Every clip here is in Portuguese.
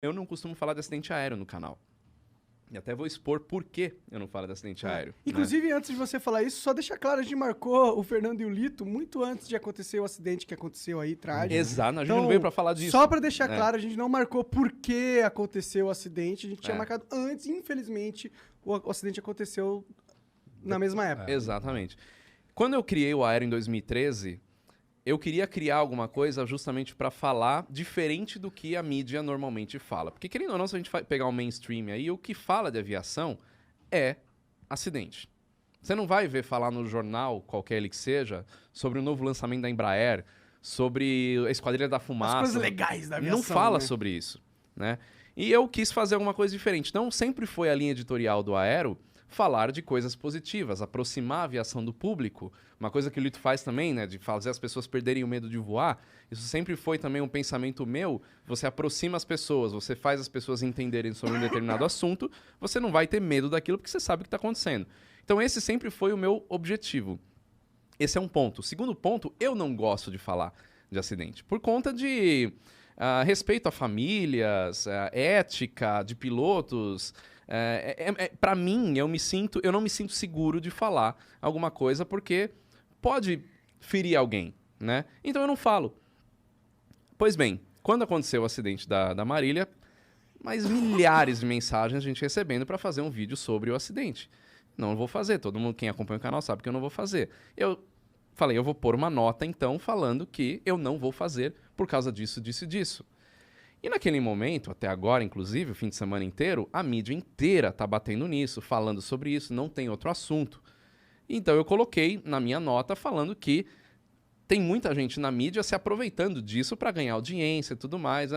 Eu não costumo falar de acidente aéreo no canal. E até vou expor por que eu não falo de acidente aéreo. Inclusive, antes de você falar isso, só deixa claro, a gente marcou o Fernando e o Lito muito antes de acontecer o acidente que aconteceu aí, trágico. Exato, a gente não veio pra falar disso. Só pra deixar claro, a gente não marcou por que aconteceu o acidente, a gente tinha marcado antes, infelizmente, o acidente aconteceu na mesma época. Exatamente. Quando eu criei o Aero em 2013, eu queria criar alguma coisa justamente para falar diferente do que a mídia normalmente fala. Porque, querendo ou não, se a gente pegar o mainstream aí, o que fala de aviação é acidente. Você não vai ver falar no jornal, qualquer ele que seja, sobre o novo lançamento da Embraer, sobre a Esquadrilha da Fumaça. As coisas legais da aviação. Não fala sobre isso, né? E eu quis fazer alguma coisa diferente. Então, sempre foi a linha editorial do Aero falar de coisas positivas, aproximar a aviação do público. Uma coisa que o Lito faz também, né, de fazer as pessoas perderem o medo de voar. Isso sempre foi também um pensamento meu. Você aproxima as pessoas, você faz as pessoas entenderem sobre um determinado assunto, você não vai ter medo daquilo porque você sabe o que está acontecendo. Então esse sempre foi o meu objetivo. Esse é um ponto. Segundo ponto, eu não gosto de falar de acidente. Por conta de respeito a famílias, ética de pilotos. Para mim, eu não me sinto seguro de falar alguma coisa porque pode ferir alguém, né? Então eu não falo. Pois bem, quando aconteceu o acidente da Marília, mais milhares de mensagens a gente recebendo para fazer um vídeo sobre o acidente. Não vou fazer, todo mundo, quem acompanha o canal sabe que eu não vou fazer. Eu falei, eu vou pôr uma nota então falando que eu não vou fazer por causa disso, disso e disso. E naquele momento, até agora, inclusive, o fim de semana inteiro, a mídia inteira tá batendo nisso, falando sobre isso, não tem outro assunto. Então eu coloquei na minha nota falando que tem muita gente na mídia se aproveitando disso para ganhar audiência e tudo mais.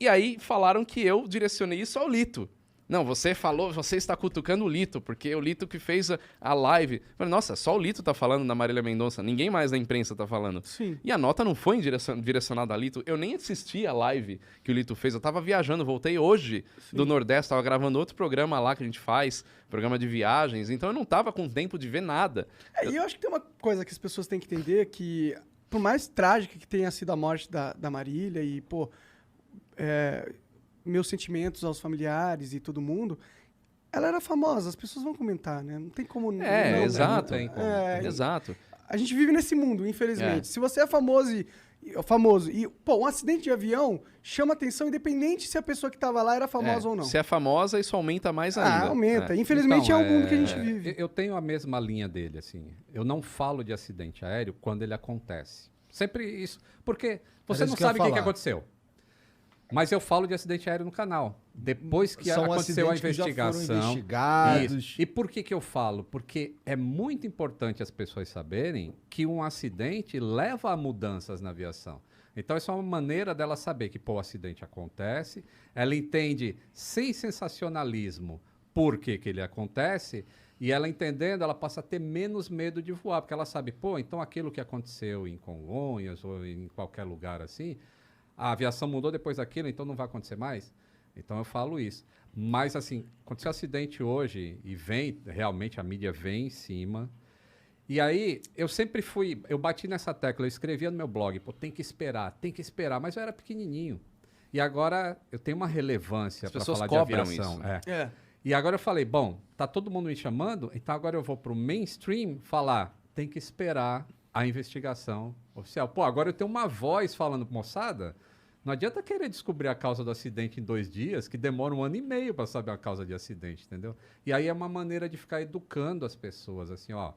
E aí falaram que eu direcionei isso ao Lito. Não, você falou, você está cutucando o Lito, porque é o Lito que fez a live. Eu falei, nossa, só o Lito tá falando da Marília Mendonça, ninguém mais da imprensa tá falando. Sim. E a nota não foi direcionada a Lito, eu nem assisti a live que o Lito fez, eu tava viajando, voltei hoje do Nordeste, tava gravando outro programa lá que a gente faz, programa de viagens, então eu não tava com tempo de ver nada. E eu acho que tem uma coisa que as pessoas têm que entender, que por mais trágica que tenha sido a morte da Marília e, pô, meus sentimentos aos familiares e todo mundo, ela era famosa, as pessoas vão comentar, né? Não tem como não. Exato. Não tem como. Exato. A gente vive nesse mundo, infelizmente. Se você é famoso pô, um acidente de avião chama atenção independente se a pessoa que estava lá era famosa ou não. Se é famosa, isso aumenta mais ainda. Aumenta. Infelizmente Então, é o mundo que a gente vive. Eu tenho a mesma linha dele, assim. Eu não falo de acidente aéreo quando ele acontece. Sempre isso. Porque você não sabe o que aconteceu. Mas eu falo de acidente aéreo no canal. Depois que aconteceu a investigação. Que já foram investigados. Isso. E por que eu falo? Porque é muito importante as pessoas saberem que um acidente leva a mudanças na aviação. Então, isso é uma maneira dela saber que, pô, o acidente acontece, ela entende sem sensacionalismo por que ele acontece, e ela entendendo, ela passa a ter menos medo de voar, porque ela sabe, pô, então aquilo que aconteceu em Congonhas ou em qualquer lugar assim, a aviação mudou depois daquilo, então não vai acontecer mais? Então eu falo isso. Mas, assim, aconteceu um acidente hoje e realmente a mídia vem em cima. E aí, eu sempre eu bati nessa tecla, eu escrevia no meu blog, pô, tem que esperar, mas eu era pequenininho. E agora eu tenho uma relevância para falar de aviação. Isso. E agora eu falei, bom, tá todo mundo me chamando, então agora eu vou pro mainstream falar, tem que esperar a investigação oficial. Pô, agora eu tenho uma voz falando, moçada, não adianta querer descobrir a causa do acidente em 2 dias, que demora 1 ano e meio para saber a causa de acidente, entendeu? E aí é uma maneira de ficar educando as pessoas, assim, ó.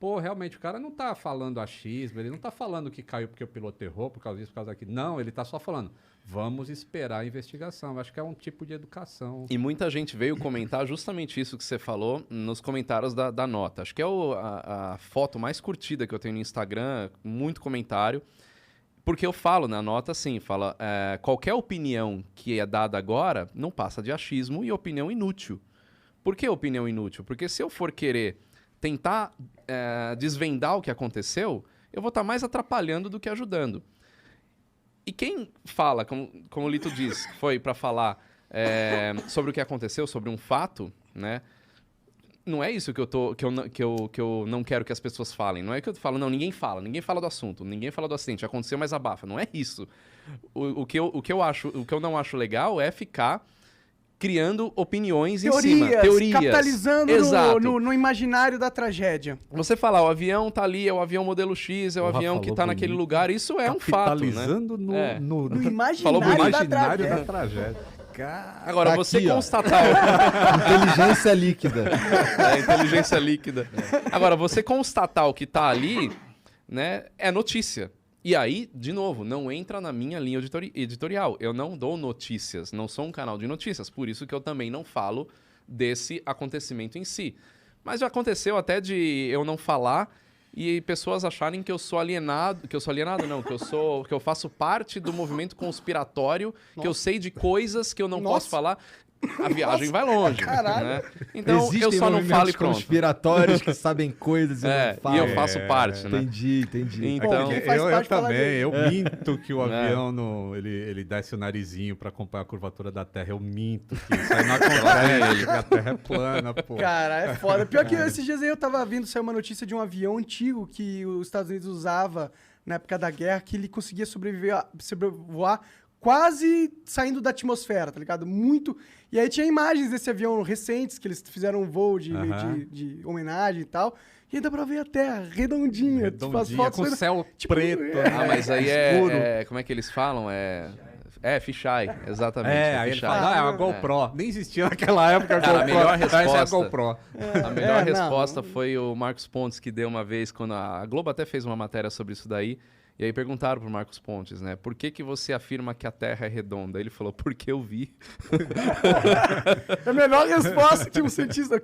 Pô, realmente, o cara não tá falando achismo, ele não tá falando que caiu porque o piloto errou, por causa disso, por causa daquilo. Não, ele tá só falando, vamos esperar a investigação. Eu acho que é um tipo de educação. E muita gente veio comentar justamente isso que você falou nos comentários da nota. Acho que é a foto mais curtida que eu tenho no Instagram, muito comentário. Porque eu falo na nota assim, fala, qualquer opinião que é dada agora não passa de achismo e opinião inútil. Por que opinião inútil? Porque se eu for querer tentar desvendar o que aconteceu, eu vou estar mais atrapalhando do que ajudando. E quem fala, como o Lito disse, que foi para falar sobre o que aconteceu, sobre um fato, né? não é isso que eu não quero que as pessoas falem. Não é que eu falo, não, ninguém fala do assunto, ninguém fala do acidente, aconteceu, mas abafa. Não é isso. O que eu não acho legal é ficar criando opiniões em cima. Teorias. Capitalizando no imaginário da tragédia. Você falar, o avião tá ali, é o avião modelo X, é o avião que tá naquele lugar, isso é um fato, né? Capitalizando no imaginário da tragédia. Agora, Tá você aqui, ó. constatar... Inteligência líquida. Inteligência líquida. Agora, você constatar o que tá ali, né, é notícia. E aí, de novo, não entra na minha linha editorial. Eu não dou notícias, não sou um canal de notícias. Por isso que eu também não falo desse acontecimento em si. Mas já aconteceu até de eu não falar e pessoas acharem que eu sou alienado, não, que eu faço parte do movimento conspiratório, que eu sei de coisas que eu não posso falar. A viagem vai longe, né? Então, Existem eu só não falo e pronto. conspiratórios que sabem coisas e não falam. E eu faço parte, né? Entendi. Então, Eu também, eu minto que o avião ele desce o narizinho pra acompanhar a curvatura da Terra. Eu minto que isso aí não acontece, que a Terra é plana, pô. Cara, é foda. Pior que esses dias aí eu tava vendo, saiu uma notícia de um avião antigo que os Estados Unidos usava na época da guerra, que ele conseguia sobrevoar quase saindo da atmosfera, tá ligado? Muito. E aí tinha imagens desse avião recentes, que eles fizeram um voo de homenagem e tal. E ainda pra ver a Terra redondinha. Tipo, as fotos com céu tipo, preto. mas aí como é que eles falam? Fisheye, exatamente. Aí ele fala, é uma GoPro. Nem existia naquela época a Cara, GoPro. a melhor Essa é a resposta, GoPro. a melhor resposta foi o Marcos Pontes, que deu uma vez, quando a Globo até fez uma matéria sobre isso daí. E aí perguntaram pro Marcos Pontes, né? Por que você afirma que a Terra é redonda? Ele falou, porque eu vi. É a melhor resposta que um cientista